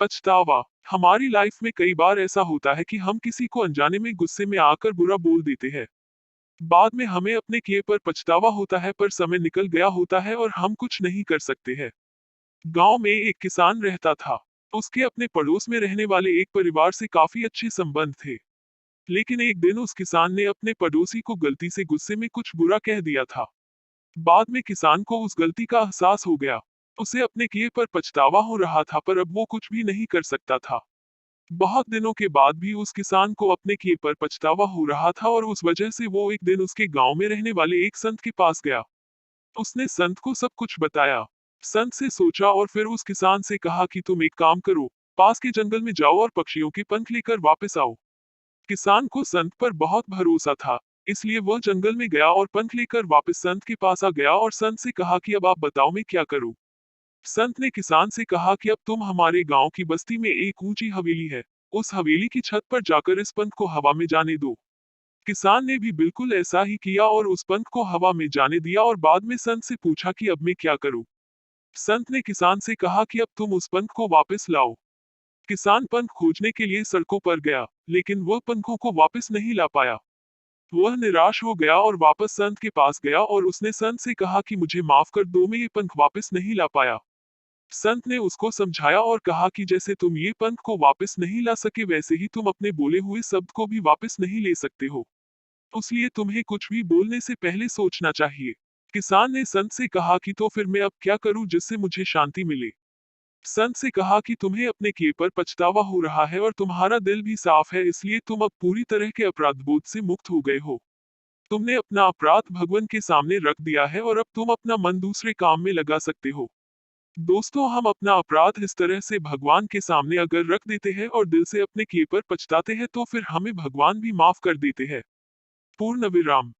पछतावा। हमारी लाइफ में कई बार ऐसा होता है कि हम किसी को अनजाने में गुस्से में आकर बुरा बोल देते हैं। बाद में हमें अपने किए पर पछतावा होता है, पर समय निकल गया होता है और हम कुछ नहीं कर सकते हैं। गांव में एक किसान रहता था। उसके अपने पड़ोस में रहने वाले एक परिवार से काफी अच्छे संबंध थे। लेकिन एक दिन उस किसान ने अपने पड़ोसी को गलती से गुस्से में कुछ बुरा कह दिया था। बाद में किसान को उस गलती का एहसास हो गया। उसे अपने किए पर पछतावा हो रहा था, पर अब वो कुछ भी नहीं कर सकता था। बहुत दिनों के बाद भी उस किसान को अपने किए पर पछतावा हो रहा था और उस वजह से वो एक दिन उसके गांव में रहने वाले एक संत के पास गया। उसने संत को सब कुछ बताया। संत से सोचा और फिर उस किसान से कहा कि तुम एक काम करो, पास के जंगल में जाओ और पक्षियों के पंख लेकर वापस आओ। किसान को संत पर बहुत भरोसा था, इसलिए वह जंगल में गया और पंख लेकर वापस संत के पास आ गया और संत से कहा कि अब आप बताओ मैं क्या करूं। संत ने किसान से कहा कि अब तुम हमारे गांव की बस्ती में एक ऊंची हवेली है, उस हवेली की छत पर जाकर इस पंख को हवा में जाने दो। किसान ने भी बिल्कुल ऐसा ही किया और उस पंख को हवा में जाने दिया और बाद में संत से पूछा कि अब मैं क्या करूं। संत ने किसान से कहा कि अब तुम उस पंख को वापस लाओ। किसान पंख खोजने के लिए सड़कों पर गया, लेकिन वह पंखों को वापस नहीं ला पाया। वह निराश हो गया और वापस संत के पास गया और उसने संत से कहा कि मुझे माफ कर दो, मैं ये पंख वापस नहीं ला पाया। संत ने उसको समझाया और कहा कि जैसे तुम ये पंख को वापस नहीं ला सके, वैसे ही तुम अपने बोले हुए शब्द को भी वापस नहीं ले सकते हो। इसलिए तुम्हें कुछ भी बोलने से पहले सोचना चाहिए। किसान ने संत से कहा कि तो फिर मैं अब क्या करूं जिससे मुझे शांति मिले। संत से कहा कि तुम्हें अपने किए पर पछतावा हो रहा है और तुम्हारा दिल भी साफ है, इसलिए तुम अब पूरी तरह के अपराध बोध से मुक्त हो गए हो। तुमने अपना अपराध भगवान के सामने रख दिया है और अब तुम अपना मन दूसरे काम में लगा सकते हो। दोस्तों, हम अपना अपराध इस तरह से भगवान के सामने अगर रख देते हैं और दिल से अपने किए पर पछताते हैं, तो फिर हमें भगवान भी माफ कर देते हैं। पूर्ण विराम।